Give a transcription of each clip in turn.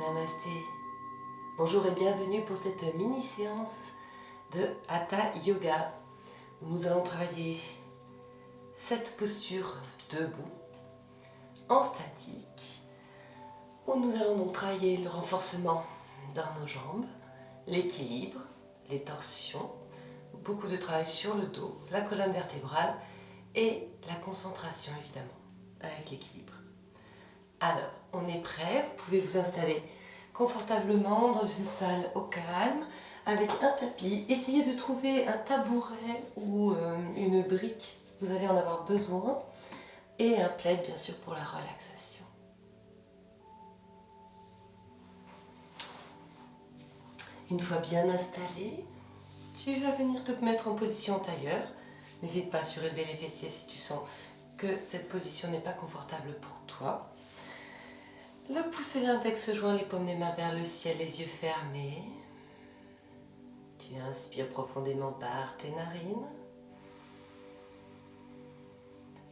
Namasté. Bonjour et bienvenue pour cette mini-séance de Hatha Yoga où nous allons travailler cette posture debout en statique où nous allons donc travailler le renforcement dans nos jambes, l'équilibre, les torsions, beaucoup de travail sur le dos, la colonne vertébrale et la concentration évidemment avec l'équilibre. Alors, on est prêt, vous pouvez vous installer confortablement dans une salle au calme avec un tapis. Essayez de trouver un tabouret ou une brique, vous allez en avoir besoin, et un plaid bien sûr pour la relaxation. Une fois bien installé, tu vas venir te mettre en position en tailleur. N'hésite pas à surélever les fessiers si tu sens que cette position n'est pas confortable pour toi. Le pouce et l'index joignent les paumes des mains vers le ciel, les yeux fermés. Tu inspires profondément par tes narines.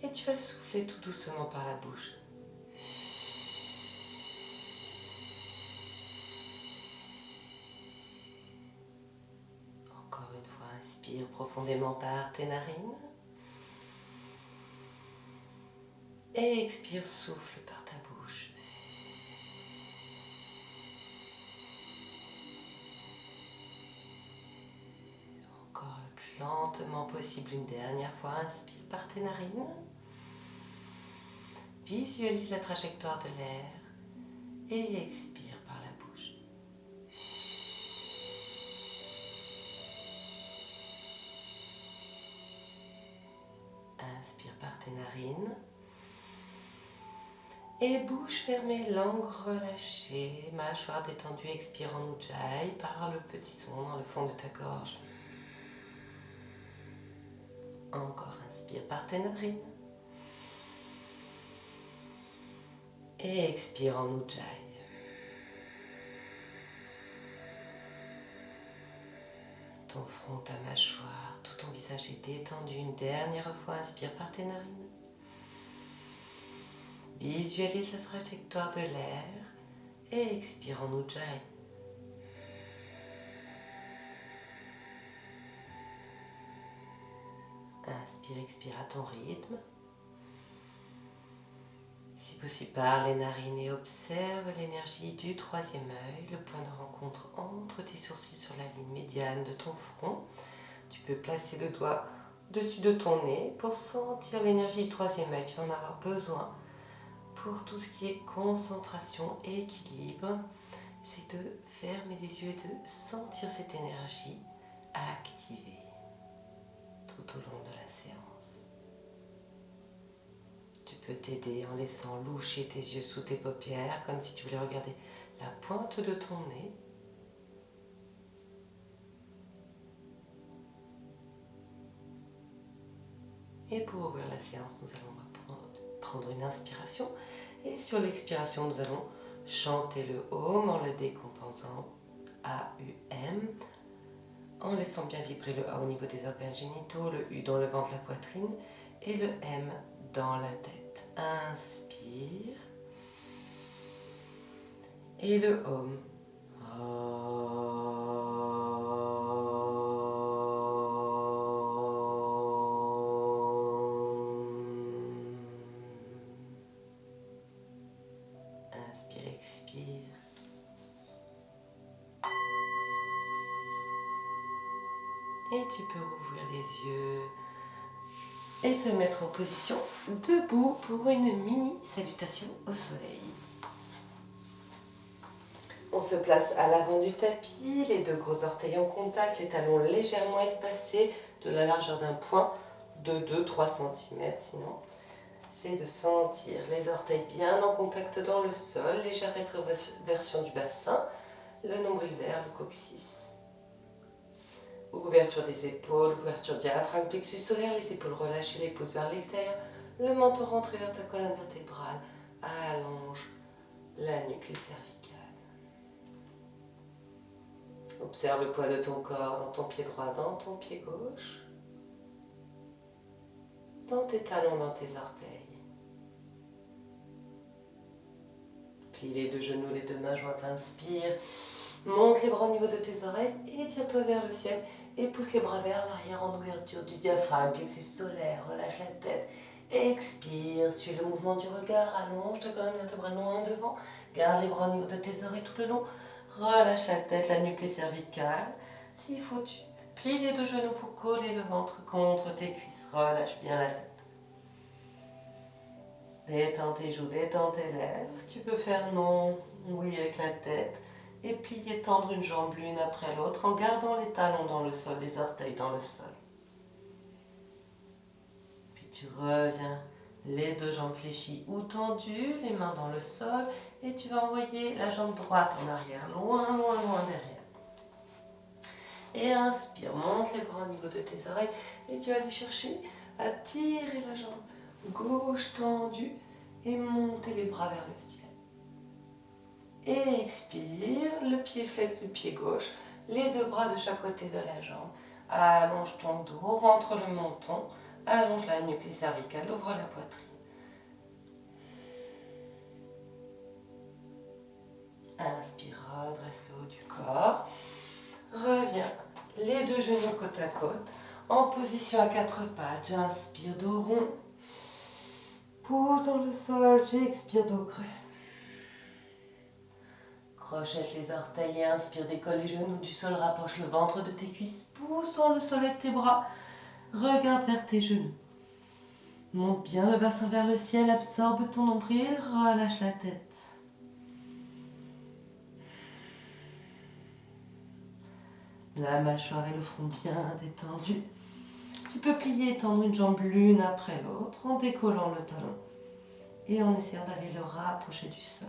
Et tu vas souffler tout doucement par la bouche. Encore une fois, inspire profondément par tes narines. Et expire, souffle par ta bouche. Encore le plus lentement possible, une dernière fois, inspire par tes narines. Visualise la trajectoire de l'air et expire par la bouche. Inspire par tes narines. Et bouche fermée, langue relâchée, mâchoire détendue, expire en Ujjayi par le petit son dans le fond de ta gorge. Encore inspire par tes narines. Et expire en Ujjayi. Ton front, ta mâchoire, tout ton visage est détendu. Une dernière fois, inspire par tes narines. Visualise la trajectoire de l'air et expire en Ujjayi. Inspire, expire à ton rythme. Si possible, par les narines et observe l'énergie du troisième œil, le point de rencontre entre tes sourcils sur la ligne médiane de ton front. Tu peux placer le doigt au-dessus de ton nez pour sentir l'énergie du troisième œil. Tu vas en avoir besoin pour tout ce qui est concentration et équilibre. C'est de fermer les yeux et de sentir cette énergie activée tout au long de la séance. Tu peux t'aider en laissant loucher tes yeux sous tes paupières, comme si tu voulais regarder la pointe de ton nez. Et pour ouvrir la séance, nous allons prendre une inspiration. Et sur l'expiration, nous allons chanter le Om en le décomposant A-U-M, en laissant bien vibrer le A au niveau des organes génitaux, le U dans le ventre, la poitrine et le M dans la tête. Inspire. Et le Om. Inspire, expire. Et tu peux rouvrir les yeux et te mettre en position debout pour une mini salutation au soleil. On se place à l'avant du tapis, les deux gros orteils en contact, les talons légèrement espacés de la largeur d'un poing de 2-3 cm. Sinon, c'est de sentir les orteils bien en contact dans le sol, légère rétroversion du bassin, le nombril vers le coccyx. Ouverture des épaules, ouverture diaphragme, plexus solaire, les épaules relâchées, les pouces vers l'extérieur, le menton rentré vers ta colonne vertébrale, allonge la nuque, les cervicales. Observe le poids de ton corps dans ton pied droit, dans ton pied gauche, dans tes talons, dans tes orteils. Plie les deux genoux, les deux mains jointes, inspire. Monte les bras au niveau de tes oreilles, étire-toi vers le ciel et pousse les bras vers l'arrière en ouverture du diaphragme, plexus solaire, relâche la tête. Expire, suis le mouvement du regard, allonge ta colonne vertébrale loin devant, garde les bras au niveau de tes oreilles tout le long, relâche la tête, la nuque et cervicale. S'il faut, tu plies les deux genoux pour coller le ventre contre tes cuisses, relâche bien la tête. Détends tes joues, détends tes lèvres, tu peux faire non, oui avec la tête. Et plier, tendre une jambe l'une après l'autre en gardant les talons dans le sol, les orteils dans le sol. Puis tu reviens, les deux jambes fléchies ou tendues, les mains dans le sol, et tu vas envoyer la jambe droite en arrière, loin, loin, loin derrière. Et inspire, monte les bras au niveau de tes oreilles, et tu vas aller chercher à tirer la jambe gauche tendue et monter les bras vers le ciel. Et expire, le pied flex du pied gauche, les deux bras de chaque côté de la jambe. Allonge ton dos, rentre le menton, allonge la nuque, les cervicales, ouvre la poitrine. Inspire, redresse le haut du corps. Reviens, les deux genoux côte à côte, en position à quatre pattes. J'inspire, dos rond. Pousse dans le sol, j'expire, dos creux. Crochette les orteils et inspire, décolle les genoux du sol, rapproche le ventre de tes cuisses, pousse dans le sol avec tes bras, regarde vers tes genoux. Monte bien le bassin vers le ciel, absorbe ton nombril, relâche la tête. La mâchoire et le front bien détendus. Tu peux plier et tendre une jambe l'une après l'autre en décollant le talon et en essayant d'aller le rapprocher du sol,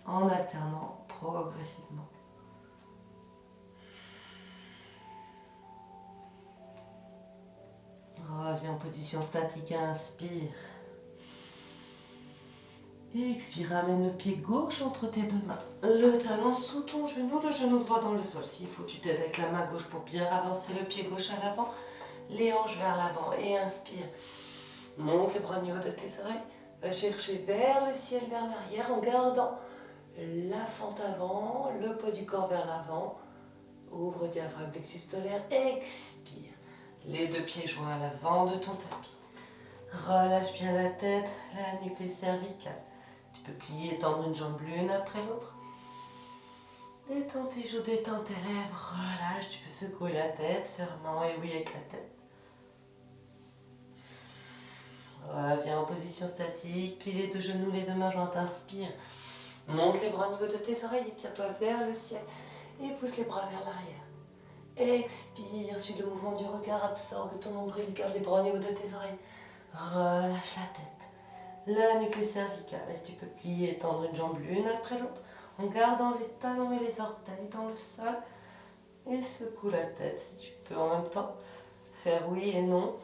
en alternant progressivement. Reviens en position statique, inspire. Et expire, ramène le pied gauche entre tes deux mains. Le talon sous ton genou, le genou droit dans le sol. S'il faut, tu t'aides avec la main gauche pour bien avancer le pied gauche à l'avant, les hanches vers l'avant. Et inspire. Monte les bras au niveau de tes oreilles. Va chercher vers le ciel, vers l'arrière, en gardant la fente avant, le poids du corps vers l'avant. Ouvre le diaphragme, plexus solaire. Expire. Les deux pieds joints à l'avant de ton tapis. Relâche bien la tête, la nuque, les cervicales. Tu peux plier et tendre une jambe l'une après l'autre. Détends tes joues, détends tes lèvres. Relâche, tu peux secouer la tête, faire non et oui avec la tête. Reviens en position statique, plie les deux genoux, les deux mains jointes, inspire. Monte les bras au niveau de tes oreilles et tire-toi vers le ciel. Et pousse les bras vers l'arrière. Expire, suis le mouvement du regard, absorbe ton nombril, garde les bras au niveau de tes oreilles. Relâche la tête, la nuque, les cervicales. Et tu peux plier et tendre une jambe l'une après l'autre en gardant les talons et les orteils dans le sol. Et secoue la tête si tu peux en même temps faire oui et non.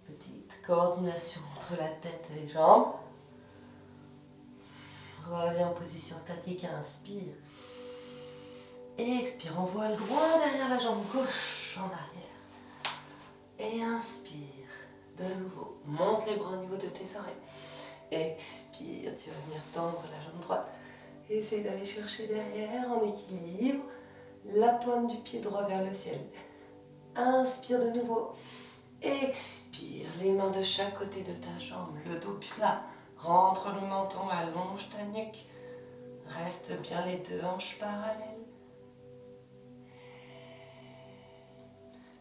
Petite coordination entre la tête et les jambes. Reviens en position statique, inspire. Et expire, envoie loin derrière la jambe gauche en arrière. Et inspire. De nouveau, monte les bras au niveau de tes oreilles. Expire, tu vas venir tendre la jambe droite. Essaye d'aller chercher derrière en équilibre. La pointe du pied droit vers le ciel. Inspire de nouveau. Expire, les mains de chaque côté de ta jambe, le dos plat. Rentre le menton, allonge ta nuque. Reste bien les deux hanches parallèles.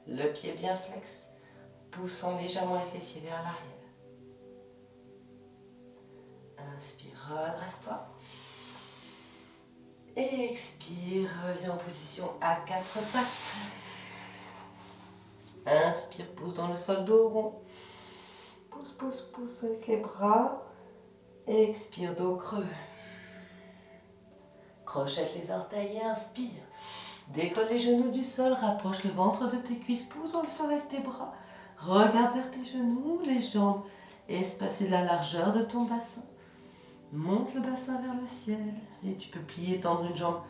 Le pied bien flex, poussant légèrement les fessiers vers l'arrière. Inspire, redresse-toi. Et expire, reviens en position à quatre pattes. Inspire, pousse dans le sol, dos rond. Pousse, pousse, pousse avec les bras. Expire, dos creux. Crochette les orteils et inspire. Décolle les genoux du sol, rapproche le ventre de tes cuisses, pousse dans le sol avec tes bras. Regarde vers tes genoux, les jambes espacées de la largeur de ton bassin. Monte le bassin vers le ciel et tu peux plier et tendre une jambe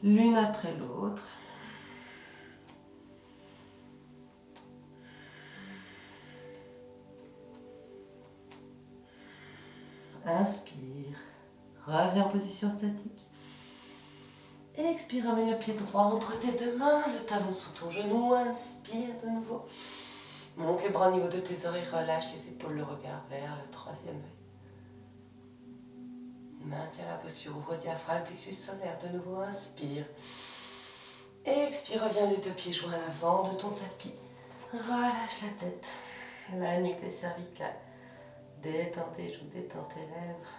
l'une après l'autre. Inspire. Reviens en position statique. Expire, ramène le pied droit entre tes deux mains, le talon sous ton genou. Inspire de nouveau. Monte les bras au niveau de tes oreilles, relâche les épaules, le regard vers le troisième œil. Maintiens la posture, ouvre le diaphragme, plexus solaire. De nouveau, inspire. Expire, reviens les deux pieds joints à l'avant de ton tapis. Relâche la tête, la nuque, les cervicales. Détends tes joues, détends tes lèvres.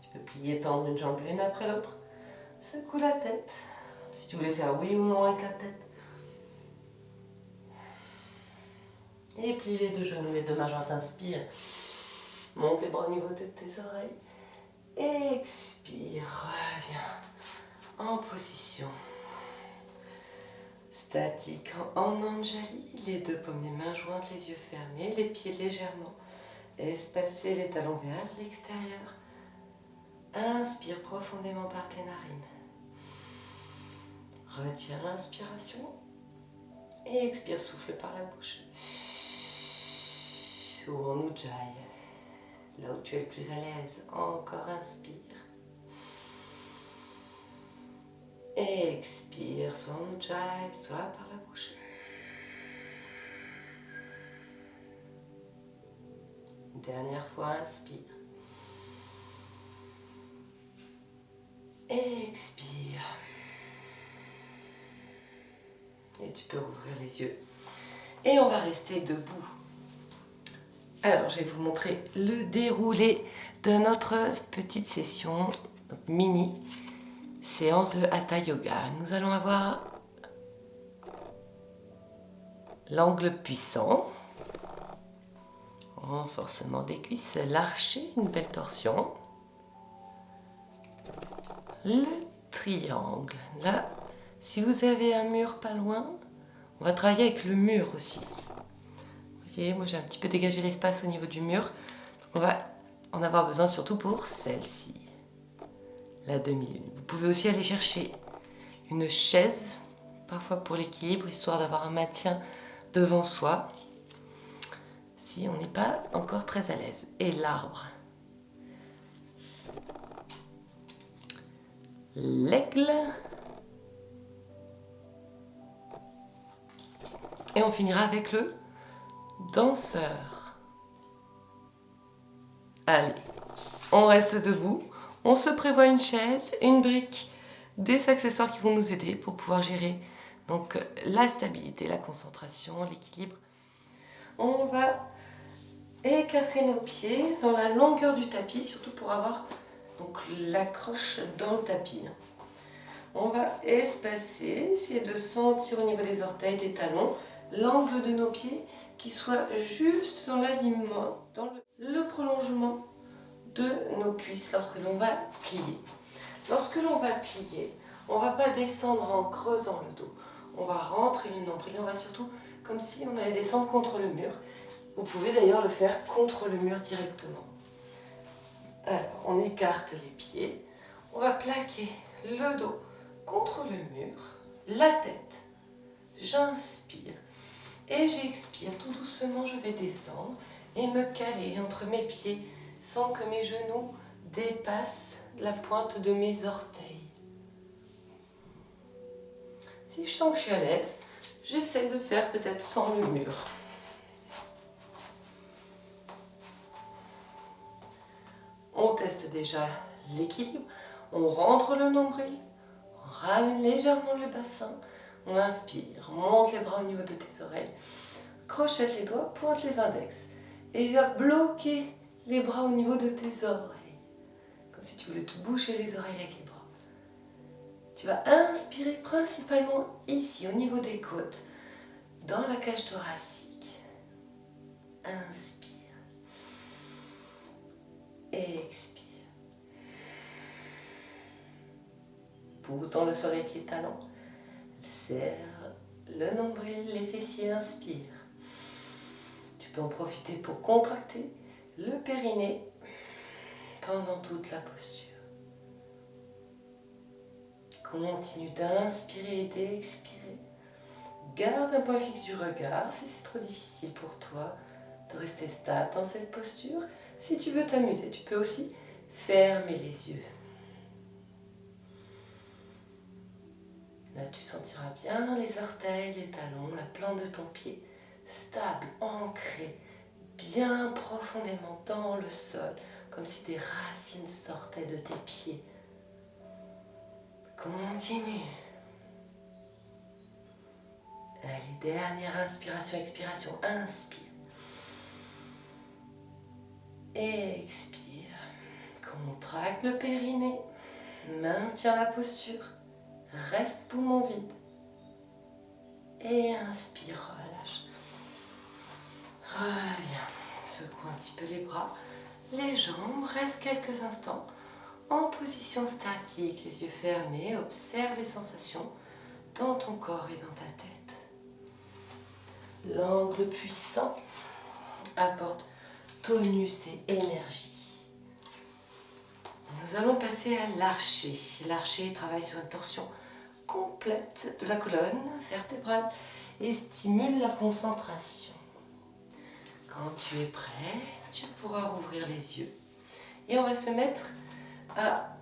Tu peux plier, tendre une jambe l'une après l'autre. Secoue la tête. Si tu voulais faire oui ou non avec la tête. Et plie les deux genoux, les deux mains jointes. Inspire. Monte les bras au niveau de tes oreilles. Expire. Reviens en position statique en Anjali. Les deux paumes des mains jointes, les yeux fermés, les pieds légèrement espacés, les talons vers l'extérieur. Inspire profondément par tes narines. Retiens l'inspiration. Et expire, souffle par la bouche. Ou en Ujjayi, là où tu es le plus à l'aise. Encore inspire. Expire, soit en Ujjayi, soit par la bouche. Dernière fois, inspire. Expire. Et tu peux rouvrir les yeux. Et on va rester debout. Alors, je vais vous montrer le déroulé de notre petite session, donc mini séance de Hatha Yoga. Nous allons avoir l'angle puissant, renforcement des cuisses, l'arché, une belle torsion. Le triangle. Là, si vous avez un mur pas loin, on va travailler avec le mur aussi. Vous voyez, moi j'ai un petit peu dégagé l'espace au niveau du mur. Donc on va en avoir besoin surtout pour celle-ci. La demi-lune. Vous pouvez aussi aller chercher une chaise, parfois pour l'équilibre, histoire d'avoir un maintien devant soi, si on n'est pas encore très à l'aise. Et l'arbre. L'aigle. Et on finira avec le danseur. Allez, on reste debout. On se prévoit une chaise, une brique, des accessoires qui vont nous aider pour pouvoir gérer donc la stabilité, la concentration, l'équilibre. On va écarter nos pieds dans la longueur du tapis, surtout pour avoir donc l'accroche dans le tapis. On va espacer, essayer de sentir au niveau des orteils, des talons, l'angle de nos pieds qui soit juste dans l'alignement, dans le prolongement de nos cuisses lorsque l'on va plier. Lorsque l'on va plier, on ne va pas descendre en creusant le dos. On va rentrer le nombril, on va surtout comme si on allait descendre contre le mur. Vous pouvez d'ailleurs le faire contre le mur directement. Alors, on écarte les pieds, on va plaquer le dos contre le mur, la tête. J'inspire et j'expire. Tout doucement, je vais descendre et me caler entre mes pieds sans que mes genoux dépassent la pointe de mes orteils. Si je sens que je suis à l'aise, j'essaie de faire peut-être sans le mur. On teste déjà l'équilibre. On rentre le nombril, on ramène légèrement le bassin, on inspire, monte les bras au niveau de tes oreilles, crochette les doigts, pointe les index et va bloquer les bras au niveau de tes oreilles, comme si tu voulais te boucher les oreilles avec les bras. Tu vas inspirer principalement ici, au niveau des côtes, dans la cage thoracique. Inspire. Expire. Pousse dans le sol avec les talons. Serre le nombril, les fessiers, inspire. Tu peux en profiter pour contracter le périnée pendant toute la posture. Continue d'inspirer et d'expirer. Garde un point fixe du regard. Si c'est trop difficile pour toi, de rester stable dans cette posture. Si tu veux t'amuser, tu peux aussi fermer les yeux. Là, tu sentiras bien les orteils, les talons, la plante de ton pied, stable, ancré, bien profondément dans le sol, comme si des racines sortaient de tes pieds. Continue. Allez, dernière inspiration, expiration. Inspire. Expire. Contracte le périnée. Maintiens la posture. Reste poumon vide. Et inspire, relâche. Reviens. Secoue un petit peu les bras, les jambes. Reste quelques instants en position statique, les yeux fermés. Observe les sensations dans ton corps et dans ta tête. L'angle puissant apporte tonus et énergie. Nous allons passer à l'archer. L'archer travaille sur une torsion complète de la colonne vertébrale et stimule la concentration. Quand tu es prêt, tu pourras rouvrir les yeux. Et on va se mettre à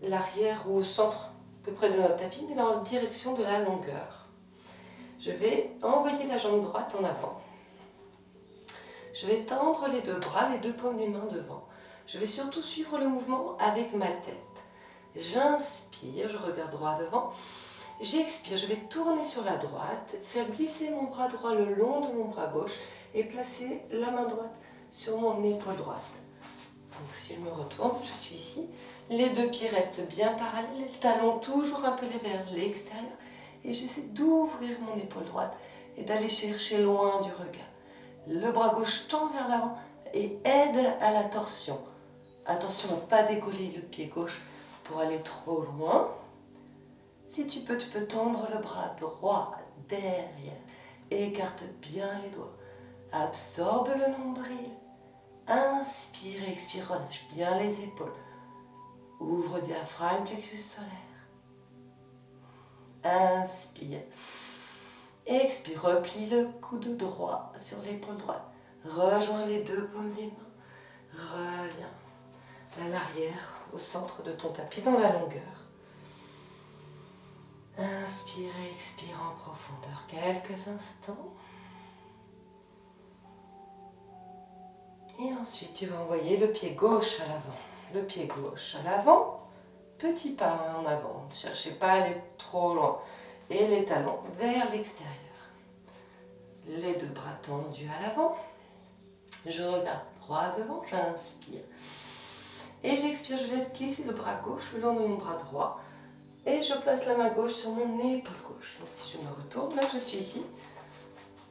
l'arrière ou au centre, à peu près de notre tapis, mais dans la direction de la longueur. Je vais envoyer la jambe droite en avant. Je vais tendre les deux bras, les deux paumes des mains devant. Je vais surtout suivre le mouvement avec ma tête. J'inspire, je regarde droit devant. J'expire, je vais tourner sur la droite, faire glisser mon bras droit le long de mon bras gauche et placer la main droite sur mon épaule droite. Donc si je me retourne, je suis ici. Les deux pieds restent bien parallèles, les talons toujours un peu vers l'extérieur. Et j'essaie d'ouvrir mon épaule droite et d'aller chercher loin du regard. Le bras gauche tend vers l'avant et aide à la torsion. Attention à ne pas décoller le pied gauche pour aller trop loin. Si tu peux tendre le bras droit derrière. Écarte bien les doigts. Absorbe le nombril. Inspire, expire, relâche bien les épaules. Ouvre diaphragme, plexus solaire. Inspire. Expire, replie le coude droit sur l'épaule droite. Rejoins les deux paumes des mains. Reviens à l'arrière, au centre de ton tapis, dans la longueur. Inspire et expire en profondeur quelques instants. Et ensuite, tu vas envoyer le pied gauche à l'avant. Le pied gauche à l'avant, petit pas en avant. Ne cherchez pas à aller trop loin. Et les talons vers l'extérieur. Les deux bras tendus à l'avant. Je regarde droit devant, j'inspire. Et j'expire, je laisse glisser le bras gauche le long de mon bras droit. Et je place la main gauche sur mon épaule gauche. Donc si je me retourne, là je suis ici.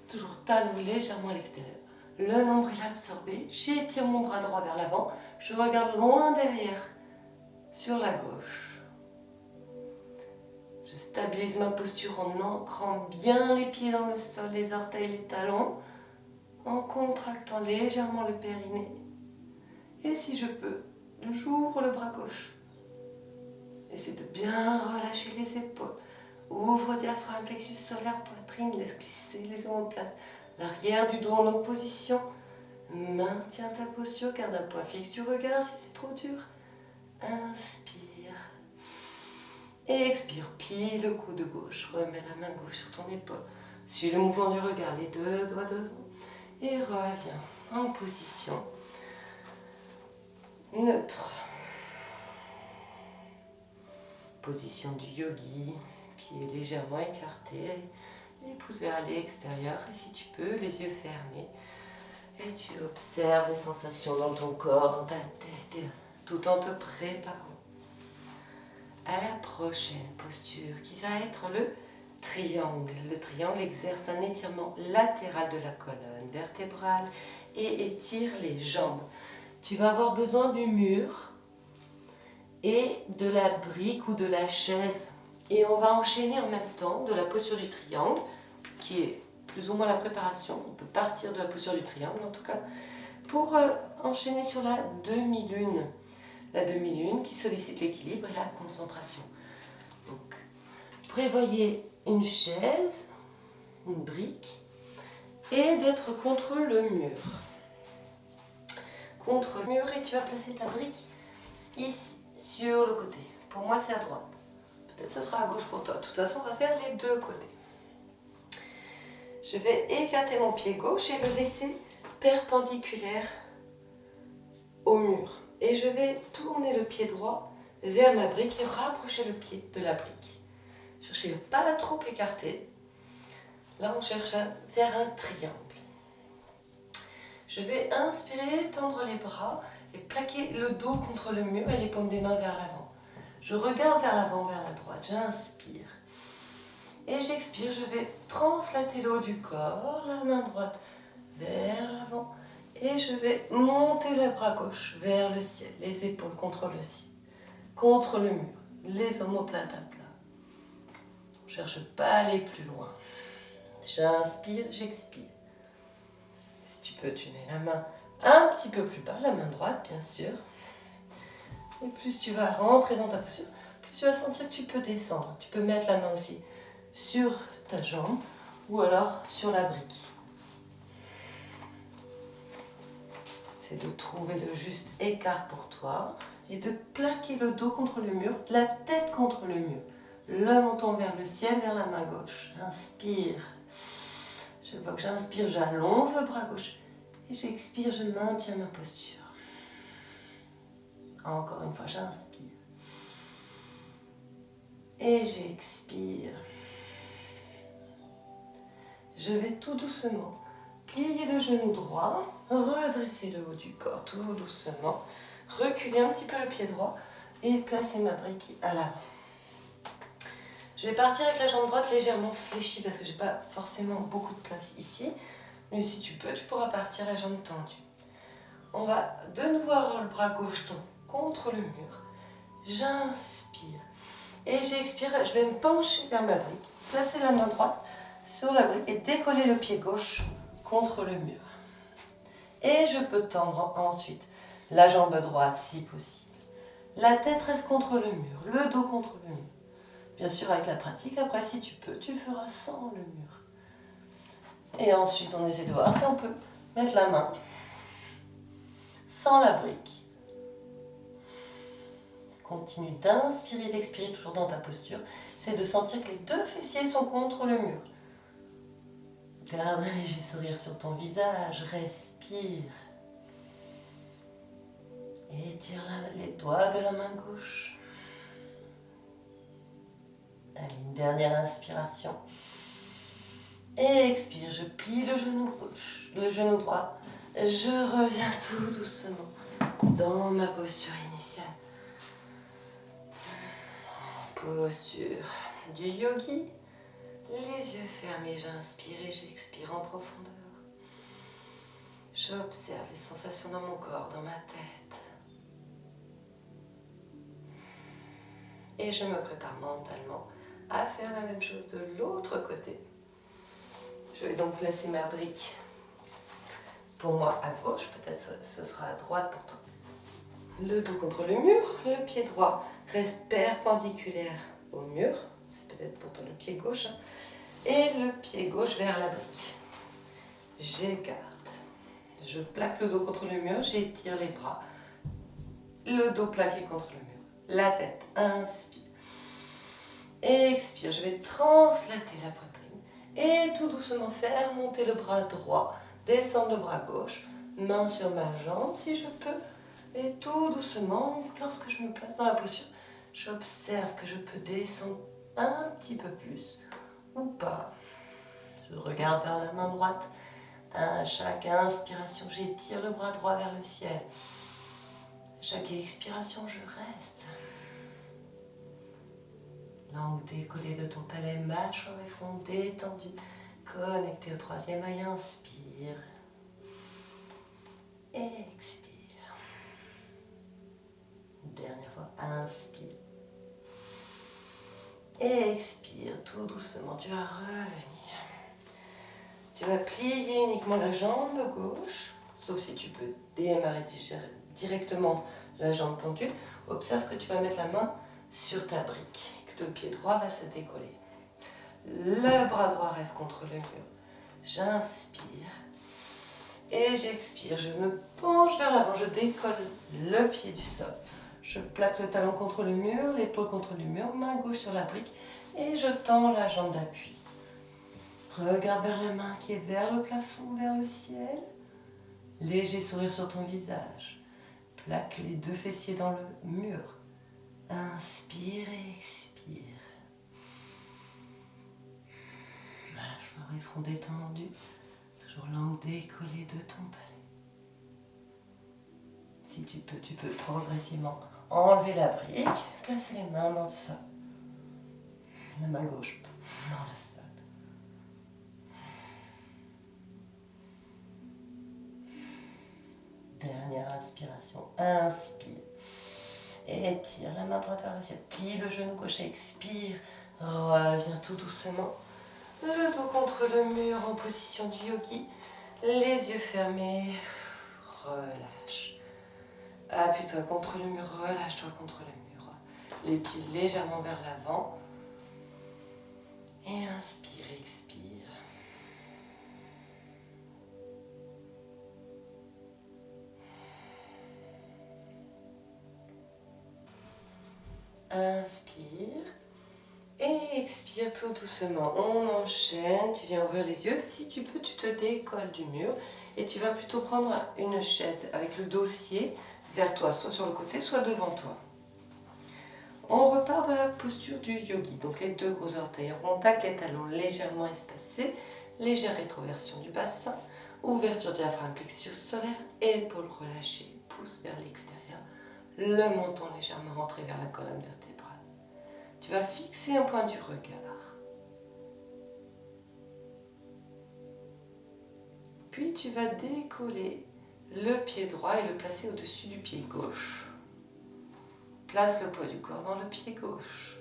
Toujours talon légèrement à l'extérieur. Le nombril absorbé, j'étire mon bras droit vers l'avant. Je regarde loin derrière, sur la gauche. Je stabilise ma posture en ancrant bien les pieds dans le sol, les orteils, les talons, en contractant légèrement le périnée. Et si je peux, j'ouvre le bras gauche. Essaie de bien relâcher les épaules. Ouvre diaphragme, plexus solaire, poitrine, laisse glisser les omoplates. L'arrière du dos en opposition. Maintiens ta posture, garde un point fixe du regard si c'est trop dur. Inspire. Et expire, plie le coude gauche, remets la main gauche sur ton épaule. Suis le mouvement du regard, les deux doigts devant. Et reviens en position neutre. Position du yogi, pieds légèrement écartés, les pouces vers l'extérieur. Et si tu peux, les yeux fermés. Et tu observes les sensations dans ton corps, dans ta tête, tout en te préparant à la prochaine posture qui va être le triangle. Le triangle exerce un étirement latéral de la colonne vertébrale et étire les jambes. Tu vas avoir besoin du mur et de la brique ou de la chaise. Et on va enchaîner en même temps de la posture du triangle, qui est plus ou moins la préparation. On peut partir de la posture du triangle en tout cas, pour enchaîner sur la demi-lune. La demi-lune qui sollicite l'équilibre et la concentration. Donc, prévoyez une chaise, une brique, et d'être contre le mur. Contre le mur, et tu vas placer ta brique ici, sur le côté. Pour moi, c'est à droite. Peut-être ce sera à gauche pour toi. De toute façon, on va faire les deux côtés. Je vais écarter mon pied gauche et le laisser perpendiculaire au mur. Et je vais tourner le pied droit vers ma brique et rapprocher le pied de la brique. Cherchez à pas trop écarter. Là, on cherche à faire un triangle. Je vais inspirer, tendre les bras et plaquer le dos contre le mur et les paumes des mains vers l'avant. Je regarde vers l'avant, vers la droite. J'inspire. Et j'expire. Je vais translater le haut du corps, la main droite vers l'avant. Et je vais monter le bras gauche vers le ciel, les épaules contre le ciel, contre le mur, les omoplates à plat. On ne cherche pas à aller plus loin. J'inspire, j'expire. Si tu peux, tu mets la main un petit peu plus bas, la main droite bien sûr. Et plus tu vas rentrer dans ta posture, plus tu vas sentir que tu peux descendre. Tu peux mettre la main aussi sur ta jambe ou alors sur la brique. C'est de trouver le juste écart pour toi et de plaquer le dos contre le mur, la tête contre le mur. Le menton vers le ciel, vers la main gauche. Inspire. Chaque fois que j'inspire, j'allonge le bras gauche. Et j'expire, je maintiens ma posture. Encore une fois, j'inspire. Et j'expire. Je vais tout doucement plier le genou droit, redresser le haut du corps tout doucement, reculer un petit peu le pied droit et placer ma brique à l'avant. Je vais partir avec la jambe droite légèrement fléchie parce que je n'ai pas forcément beaucoup de place ici. Mais si tu peux, tu pourras partir la jambe tendue. On va de nouveau avoir le bras gauche contre le mur. J'inspire et j'expire. Je vais me pencher vers ma brique, placer la main droite sur la brique et décoller le pied gauche contre le mur. Et je peux tendre ensuite la jambe droite si possible. La tête reste contre le mur, le dos contre le mur. Bien sûr, avec la pratique, après, si tu peux, tu feras sans le mur. Et ensuite, on essaie de voir si on peut mettre la main sans la brique. Continue d'inspirer, d'expirer toujours dans ta posture. C'est de sentir que les deux fessiers sont contre le mur. Garde un léger sourire sur ton visage, respire. Et étire les doigts de la main gauche. Allez, une dernière inspiration. Et expire, je plie le genou gauche, le genou droit. Je reviens tout doucement dans ma posture initiale. Posture du yogi. Les yeux fermés, j'inspire et j'expire en profondeur. J'observe les sensations dans mon corps, dans ma tête. Et je me prépare mentalement à faire la même chose de l'autre côté. Je vais donc placer ma brique pour moi à gauche, peut-être ce sera à droite pour toi. Le dos contre le mur, le pied droit reste perpendiculaire au mur, c'est peut-être pour toi le pied gauche, et le pied gauche vers la brique. J'écarte, je plaque le dos contre le mur, j'étire les bras, le dos plaqué contre le mur, la tête, inspire, expire, je vais translater la poitrine et tout doucement faire monter le bras droit, descendre le bras gauche, main sur ma jambe si je peux, et tout doucement, lorsque je me place dans la posture, j'observe que je peux descendre un petit peu plus ou pas. Je regarde vers la main droite. À chaque inspiration, j'étire le bras droit vers le ciel. Chaque expiration, je reste. Langue décollée de ton palais, mâchoire et front détendu. Connecté au troisième œil, inspire. Expire. Dernière fois, inspire. Expire tout doucement, tu vas revenir. Tu vas plier uniquement la jambe gauche, sauf si tu peux démarrer directement la jambe tendue. Observe que tu vas mettre la main sur ta brique, que ton pied droit va se décoller. Le bras droit reste contre le mur. J'inspire. Et j'expire. Je me penche vers l'avant. Je décolle le pied du sol. Je plaque le talon contre le mur, l'épaule contre le mur, main gauche sur la brique. Et je tends la jambe d'appui. Regarde vers la main qui est vers le plafond, vers le ciel. Léger sourire sur ton visage. Plaque les deux fessiers dans le mur. Inspire et expire. Mâchoire et front détendu. Toujours langue décollée de ton palais. Si tu peux progressivement enlever la brique, placer les mains dans le sol. La main gauche dans le sol. Dernière inspiration. Inspire. Étire la main droite vers le ciel. Plie le genou gauche. Expire. Reviens tout doucement. Le dos contre le mur en position du yogi. Les yeux fermés. Relâche. Appuie-toi contre le mur. Relâche-toi contre le mur. Les pieds légèrement vers l'avant. Et inspire, expire. Inspire et expire tout doucement. On enchaîne, tu viens ouvrir les yeux. Si tu peux, tu te décolles du mur et tu vas plutôt prendre une chaise avec le dossier vers toi, soit sur le côté, soit devant toi. On repart de la posture du yogi, donc les deux gros orteils en contact, les talons légèrement espacés, légère rétroversion du bassin, ouverture diaphragme, plexus solaire, épaules relâchées, pouce vers l'extérieur, le menton légèrement rentré vers la colonne vertébrale. Tu vas fixer un point du regard. Puis tu vas décoller le pied droit et le placer au-dessus du pied gauche. Place le poids du corps dans le pied gauche.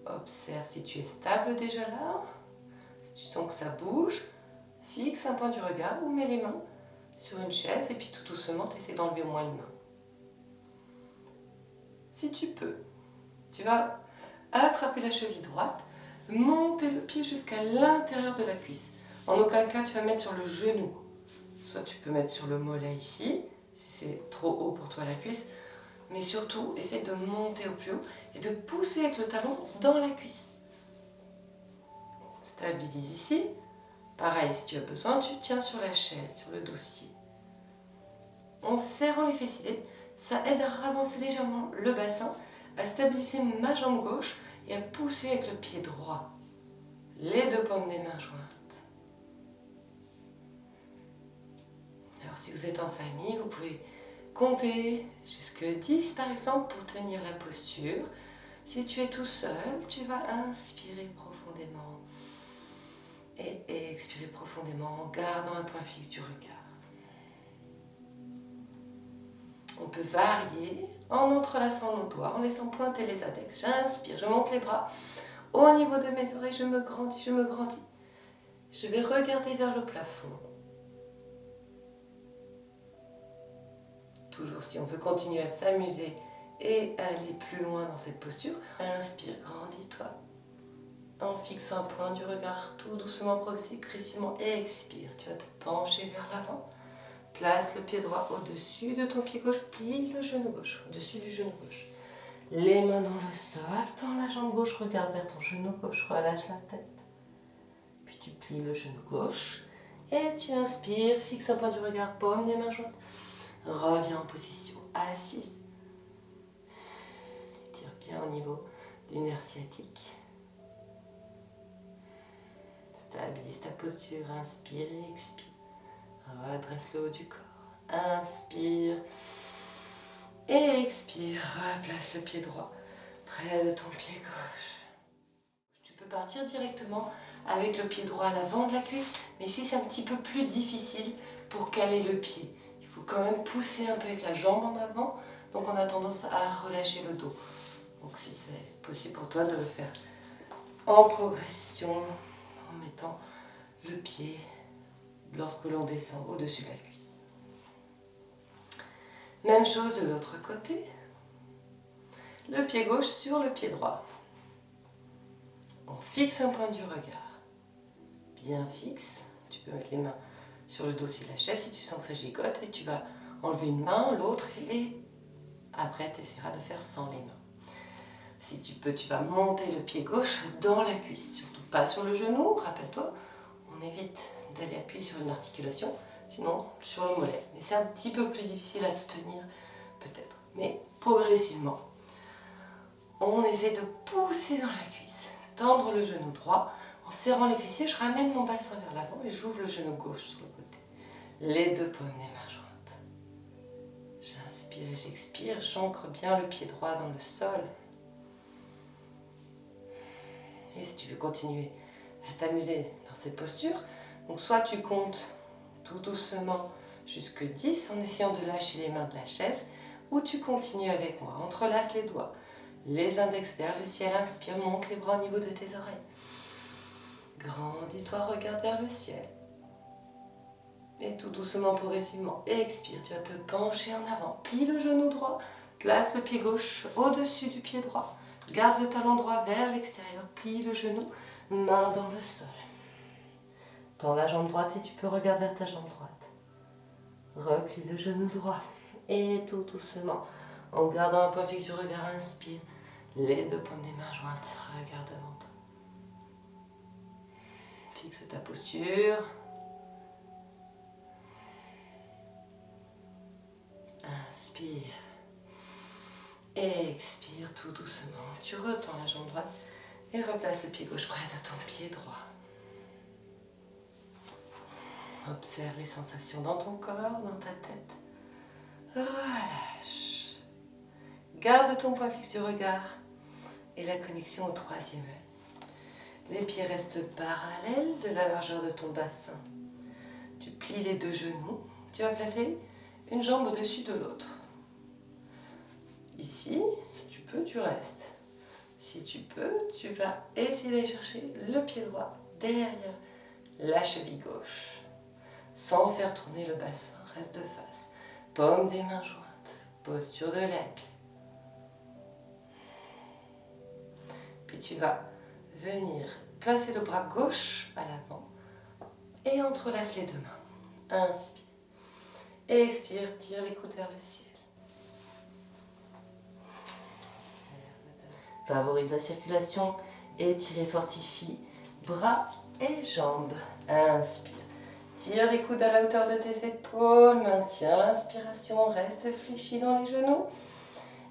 Observe si tu es stable déjà là. Si tu sens que ça bouge, fixe un point du regard ou mets les mains sur une chaise et puis tout doucement, tu essaies d'enlever au moins une main. Si tu peux, tu vas attraper la cheville droite, monter le pied jusqu'à l'intérieur de la cuisse. En aucun cas, tu vas mettre sur le genou. Soit tu peux mettre sur le mollet ici, si c'est trop haut pour toi la cuisse. Mais surtout, essaye de monter au plus haut et de pousser avec le talon dans la cuisse. Stabilise ici. Pareil, si tu as besoin, tu tiens sur la chaise, sur le dossier. En serrant les fessiers, ça aide à ravancer légèrement le bassin, à stabiliser ma jambe gauche et à pousser avec le pied droit. Les deux paumes des mains jointes. Alors si vous êtes en famille, vous pouvez compter jusque 10 par exemple pour tenir la posture. Si tu es tout seul, tu vas inspirer profondément et expirer profondément en gardant un point fixe du regard. On peut varier en entrelaçant nos doigts, en laissant pointer les index. J'inspire, je monte les bras au niveau de mes oreilles, je me grandis, je me grandis. Je vais regarder vers le plafond. Toujours, si on veut continuer à s'amuser et aller plus loin dans cette posture, inspire, grandis-toi. En fixant un point du regard tout doucement, progressivement, et expire. Tu vas te pencher vers l'avant. Place le pied droit au-dessus de ton pied gauche, plie le genou gauche, au-dessus du genou gauche. Les mains dans le sol, tends la jambe gauche, regarde vers ton genou gauche, relâche la tête. Puis tu plies le genou gauche et tu inspires, fixe un point du regard, paume des mains jointes. Reviens en position assise. Étire bien au niveau du nerf sciatique. Stabilise ta posture, inspire et expire. Redresse le haut du corps. Inspire et expire. Replace le pied droit près de ton pied gauche. Tu peux partir directement avec le pied droit à l'avant de la cuisse, mais ici c'est un petit peu plus difficile pour caler le pied. Il faut quand même pousser un peu avec la jambe en avant, donc on a tendance à relâcher le dos. Donc si c'est possible pour toi de le faire en progression, en mettant le pied lorsque l'on descend au-dessus de la cuisse. Même chose de l'autre côté. Le pied gauche sur le pied droit. On fixe un point du regard. bien fixe. Tu peux mettre les mains sur le dossier de la chaise si tu sens que ça gigote et tu vas enlever une main, l'autre et après tu essaieras de faire sans les mains. Si tu peux, tu vas monter le pied gauche dans la cuisse, surtout pas sur le genou, rappelle-toi, on évite d'aller appuyer sur une articulation, sinon sur le mollet. Mais c'est un petit peu plus difficile à tenir peut-être, mais progressivement. On essaie de pousser dans la cuisse, tendre le genou droit, en serrant les fessiers, je ramène mon bassin vers l'avant et j'ouvre le genou gauche sur le côté. Les deux paumes des mains jointes. J'inspire et j'expire, j'ancre bien le pied droit dans le sol. Et si tu veux continuer à t'amuser dans cette posture, donc soit tu comptes tout doucement jusque 10 en essayant de lâcher les mains de la chaise, ou tu continues avec moi, entrelace les doigts, les index vers le ciel, inspire, monte les bras au niveau de tes oreilles. Grandis-toi, regarde vers le ciel. Et tout doucement, progressivement, expire, tu vas te pencher en avant, plie le genou droit, place le pied gauche au-dessus du pied droit. Garde le talon droit vers l'extérieur, plie le genou, main dans le sol. Tends la jambe droite si tu peux, regarde vers ta jambe droite. Replie le genou droit. Et tout doucement, en gardant un point fixe du regard, inspire. Les deux paumes des mains jointes, regarde devant toi. Fixe ta posture. Inspire. Expire tout doucement. Tu retends la jambe droite et replace le pied gauche près de ton pied droit. Observe les sensations dans ton corps, dans ta tête. Relâche. Garde ton point fixe du regard et la connexion au troisième œil. Les pieds restent parallèles de la largeur de ton bassin. Tu plies les deux genoux. Tu vas placer une jambe au-dessus de l'autre. Ici, si tu peux, tu restes. Si tu peux, tu vas essayer d'aller chercher le pied droit derrière la cheville gauche. Sans faire tourner le bassin, reste de face. Paume des mains jointes, posture de l'aigle. Puis tu vas venir placer le bras gauche à l'avant et entrelace les deux mains. Inspire. Expire, tire les coudes vers le ciel. Favorise la circulation, étire et fortifie bras et jambes. Inspire. Tire les coudes à la hauteur de tes épaules, maintiens l'inspiration, reste fléchi dans les genoux.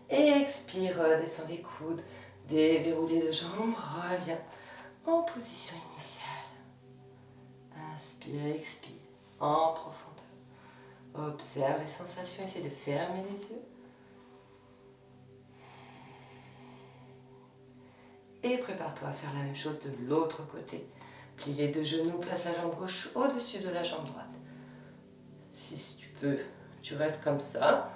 Et expire, descends les coudes, déverrouille les deux jambes, reviens en position initiale. Inspire, expire, en profondeur. Observe les sensations, essaie de fermer les yeux. Et prépare-toi à faire la même chose de l'autre côté. Plie les deux genoux, place la jambe gauche au-dessus de la jambe droite. Si tu peux, tu restes comme ça.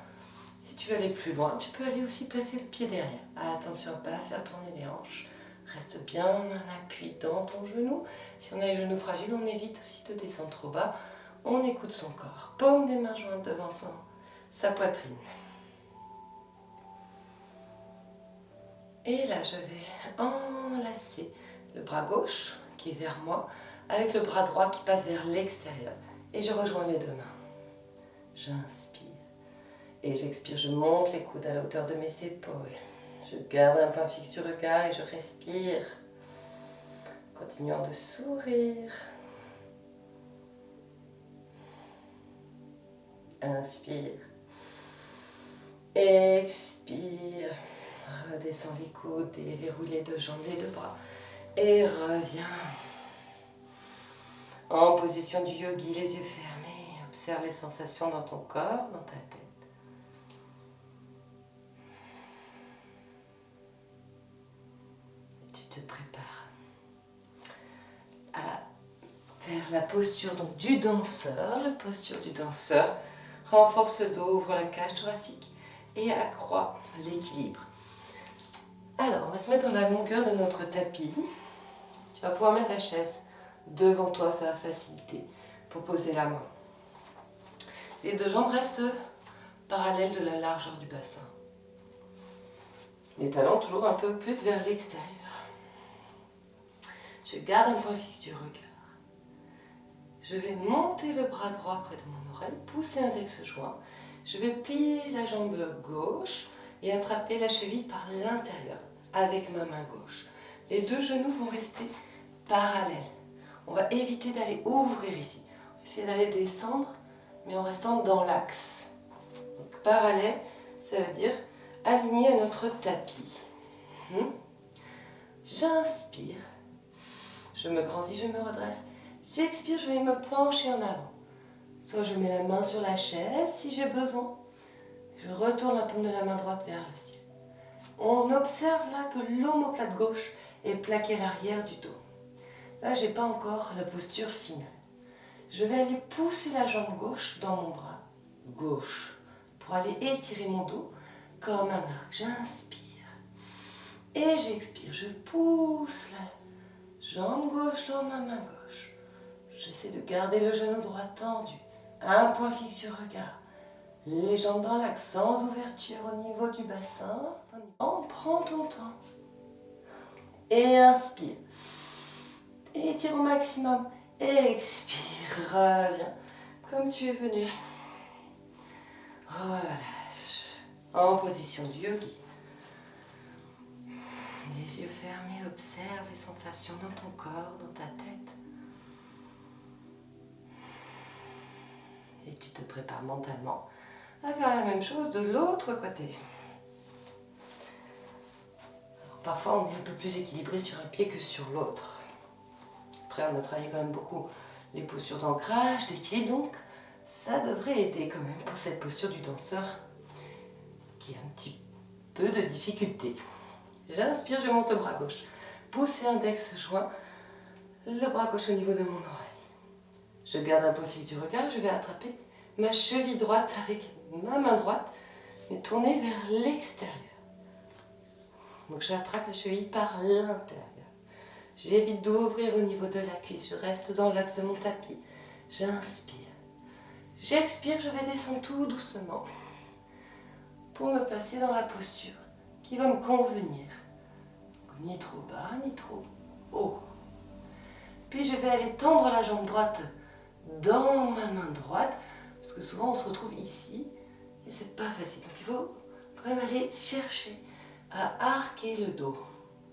Si tu veux aller plus loin, tu peux aller aussi placer le pied derrière. Attention à ne pas faire tourner les hanches. Reste bien un appui dans ton genou. Si on a les genoux fragiles, on évite aussi de descendre trop bas. On écoute son corps. Paume des mains jointes devant sa poitrine. Et là, je vais enlacer le bras gauche qui est vers moi avec le bras droit qui passe vers l'extérieur. Et je rejoins les deux mains. J'inspire. Et j'expire, je monte les coudes à la hauteur de mes épaules. Je garde un point fixe du regard et je respire. Continuant de sourire. Inspire. Expire. Redescends les coudes, déverrouille les deux jambes, les deux bras. Et reviens. En position du yogi, les yeux fermés. Observe les sensations dans ton corps, dans ta tête. Et tu te prépares à faire la posture donc, du danseur. La posture du danseur renforce le dos, ouvre la cage thoracique et accroît l'équilibre. Alors, on va se mettre dans la longueur de notre tapis. Tu vas pouvoir mettre la chaise devant toi, ça va faciliter pour poser la main. Les deux jambes restent parallèles de la largeur du bassin. Les talons toujours un peu plus vers l'extérieur. Je garde un point fixe du regard. Je vais monter le bras droit près de mon oreille, pousser index joint. Je vais plier la jambe gauche et attraper la cheville par l'intérieur avec ma main gauche. Les deux genoux vont rester parallèles. On va éviter d'aller ouvrir ici. On va essayer d'aller descendre, mais en restant dans l'axe. Donc parallèle, ça veut dire aligné à notre tapis. J'inspire. Je me grandis, je me redresse. J'expire, je vais me pencher en avant. Soit je mets la main sur la chaise si j'ai besoin. Je retourne la paume de la main droite vers le ciel. On observe là que l'omoplate gauche est plaquée à l'arrière du dos. Là, je n'ai pas encore la posture finale. Je vais aller pousser la jambe gauche dans mon bras gauche pour aller étirer mon dos comme un arc. J'inspire et j'expire. Je pousse la jambe gauche dans ma main gauche. J'essaie de garder le genou droit tendu. Un point fixe sur le regard. Les jambes dans l'axe, sans ouverture au niveau du bassin. Prends ton temps. Et inspire. Étire au maximum. Expire. Reviens comme tu es venu. Relâche. En position du yogi. Les yeux fermés, observe les sensations dans ton corps, dans ta tête. Et tu te prépares mentalement à faire la même chose de l'autre côté. Alors, parfois, on est un peu plus équilibré sur un pied que sur l'autre. Après, on a travaillé quand même beaucoup les postures d'ancrage, d'équilibre, donc ça devrait aider quand même pour cette posture du danseur qui a un petit peu de difficulté. J'inspire, je monte le bras gauche. Poussez index joint, le bras gauche au niveau de mon oreille. Je garde un peu fixe du regard, je vais attraper ma cheville droite avec ma main droite, mais tournée vers l'extérieur. Donc j'attrape la cheville par l'intérieur. J'évite d'ouvrir au niveau de la cuisse, je reste dans l'axe de mon tapis. J'inspire. J'expire, je vais descendre tout doucement pour me placer dans la posture qui va me convenir. Donc, ni trop bas, ni trop haut. Puis je vais aller tendre la jambe droite dans ma main droite, parce que souvent on se retrouve ici et c'est pas facile. Donc il faut quand même aller chercher à arquer le dos.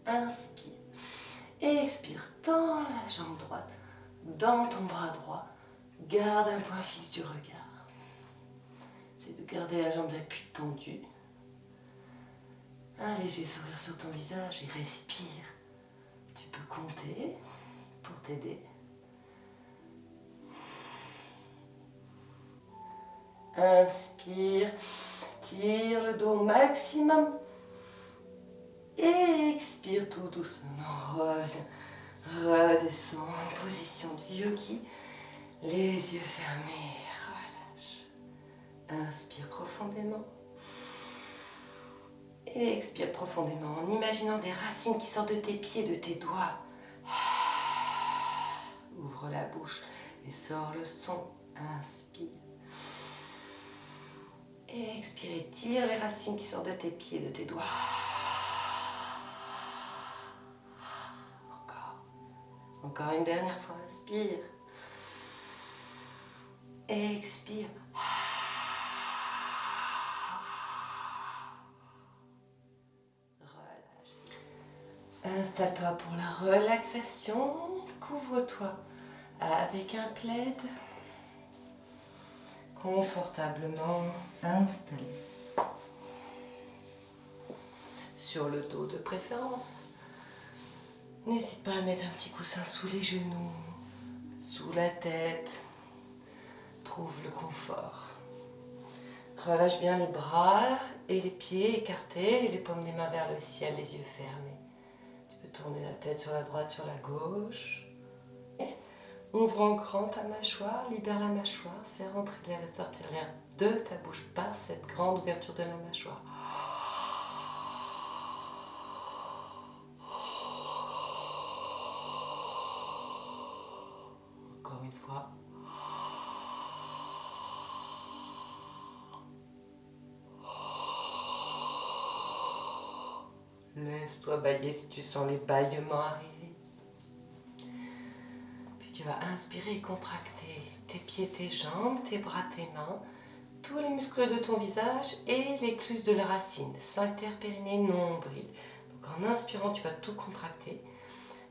Inspire. Et expire. Tends la jambe droite dans ton bras droit. Garde un point fixe du regard. C'est de garder la jambe d'appui tendue. Un léger sourire sur ton visage et respire. Tu peux compter pour t'aider. Inspire, tire le dos au maximum. Et expire tout doucement. Reviens, redescends en position du yogi. Les yeux fermés, relâche. Inspire profondément. Et expire profondément en imaginant des racines qui sortent de tes pieds, de tes doigts. Ouvre la bouche et sors le son. Inspire. Et expire et tire les racines qui sortent de tes pieds, de tes doigts. Encore une dernière fois, inspire. Et expire. Relâche. Installe-toi pour la relaxation. Couvre-toi avec un plaid. Confortablement installé. Sur le dos de préférence. N'hésite pas à mettre un petit coussin sous les genoux, sous la tête. Trouve le confort. Relâche bien les bras et les pieds écartés et les paumes des mains vers le ciel, les yeux fermés. Tu peux tourner la tête sur la droite, sur la gauche. Ouvre en grand ta mâchoire, libère la mâchoire, fais rentrer l'air et sortir l'air de ta bouche par cette grande ouverture de la mâchoire. Encore une fois. Laisse-toi bâiller si tu sens les bâillements arriver. Puis tu vas inspirer et contracter tes pieds, tes jambes, tes bras, tes mains, tous les muscles de ton visage et l'écluse de la racine, sphincter, périnée, nombril. Donc en inspirant, tu vas tout contracter.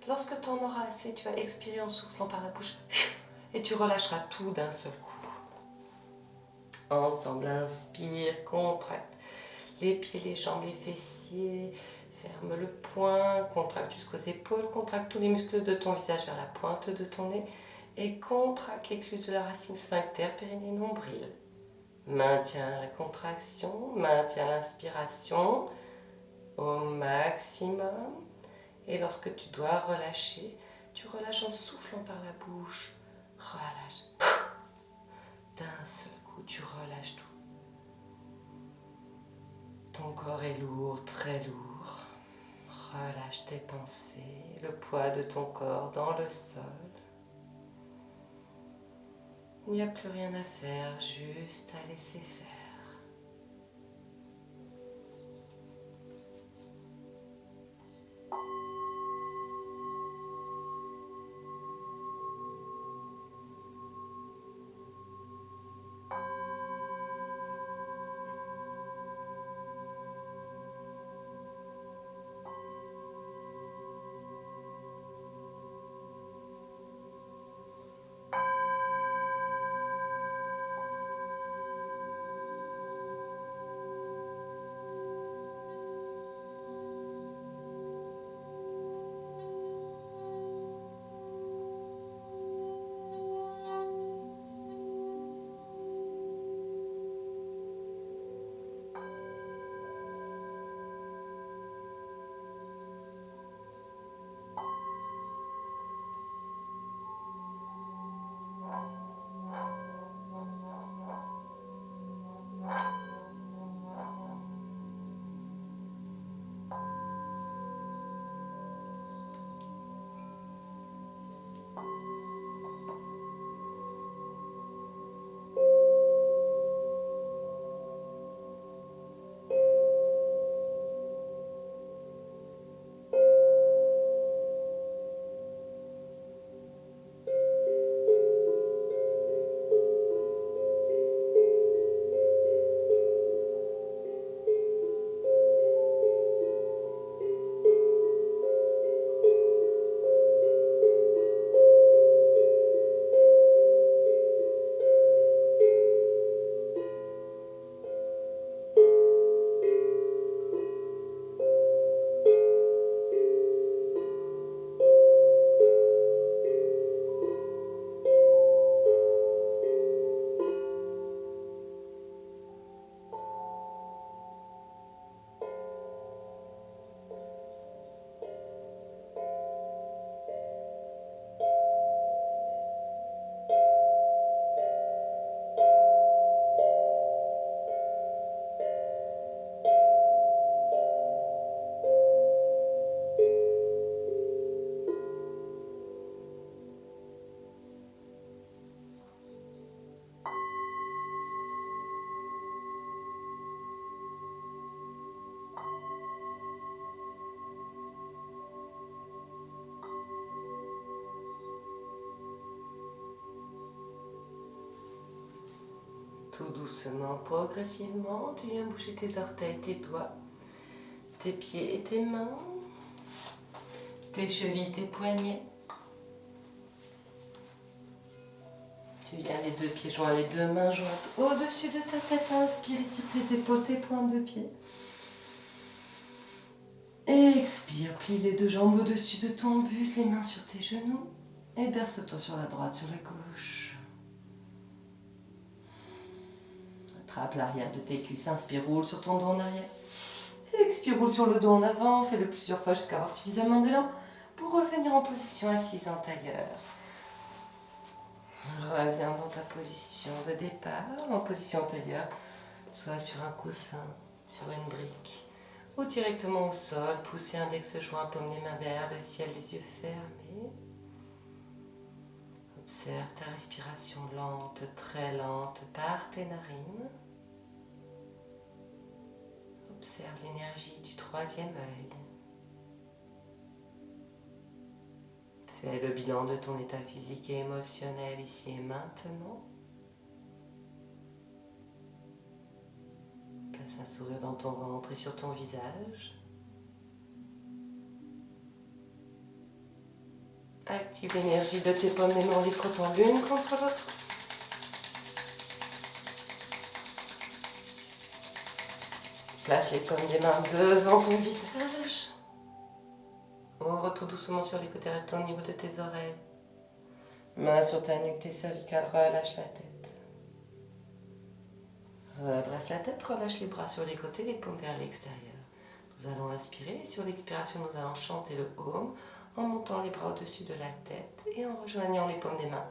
Lorsque tu en auras assez, tu vas expirer en soufflant par la bouche et tu relâcheras tout d'un seul coup. Ensemble, inspire, contracte les pieds, les jambes, les fessiers, ferme le poing, contracte jusqu'aux épaules, contracte tous les muscles de ton visage vers la pointe de ton nez et contracte l'écluse de la racine, sphincter, périnée, nombril. Maintiens la contraction, maintiens l'inspiration au maximum et lorsque tu dois relâcher, tu relâches en soufflant par la bouche. Relâche. D'un seul coup, tu relâches tout. Ton corps est lourd, très lourd. Relâche tes pensées, le poids de ton corps dans le sol. Il n'y a plus rien à faire, juste à laisser faire. Tout doucement, progressivement, tu viens bouger tes orteils, tes doigts, tes pieds et tes mains, tes chevilles, tes poignets. Tu viens les deux pieds joints, les deux mains jointes au-dessus de ta tête. Inspire, étire tes épaules, tes pointes de pied. Expire, plie les deux jambes au-dessus de ton buste, les mains sur tes genoux. Et berce-toi sur la droite, sur la gauche. Attrape l'arrière de tes cuisses, inspire, roule sur ton dos en arrière. Expire, roule sur le dos en avant, fais-le plusieurs fois jusqu'à avoir suffisamment d'élan pour revenir en position assise en tailleur. Reviens dans ta position de départ, en position en tailleur, soit sur un coussin, sur une brique, ou directement au sol, poussez index joint, paume les mains vers le ciel, les yeux fermés. Observe ta respiration lente, très lente par tes narines. Observe l'énergie du troisième œil. Fais le bilan de ton état physique et émotionnel ici et maintenant. Place un sourire dans ton ventre et sur ton visage. Active l'énergie de tes paumes des mains en les frottant l'une contre l'autre. Place les paumes des mains devant ton visage. Ouvre tout doucement sur les côtés recto au niveau de tes oreilles. Main sur ta nuque, tes cervicales, relâche la tête. Redresse la tête, relâche les bras sur les côtés, les paumes vers l'extérieur. Nous allons inspirer et sur l'expiration, nous allons chanter le Om en montant les bras au-dessus de la tête et en rejoignant les paumes des mains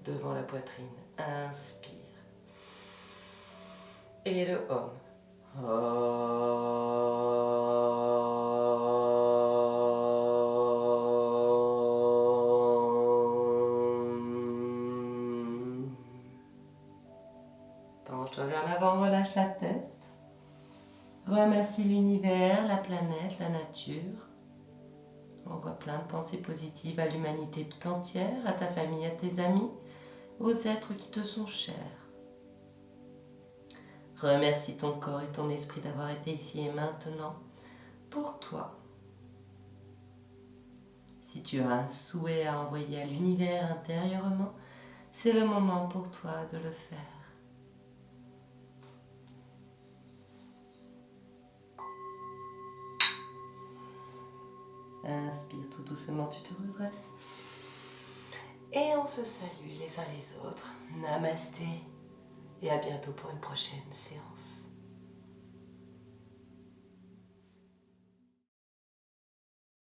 devant la poitrine. Inspire. Et le Om. Penche-toi vers l'avant, relâche la tête. Remercie l'univers, la planète, la nature. Envoie plein de pensées positives à l'humanité tout entière, à ta famille, à tes amis, aux êtres qui te sont chers. Remercie ton corps et ton esprit d'avoir été ici et maintenant pour toi. Si tu as un souhait à envoyer à l'univers intérieurement, c'est le moment pour toi de le faire. Inspire tout doucement, tu te redresses. Et on se salue les uns les autres. Namasté. Et à bientôt pour une prochaine séance.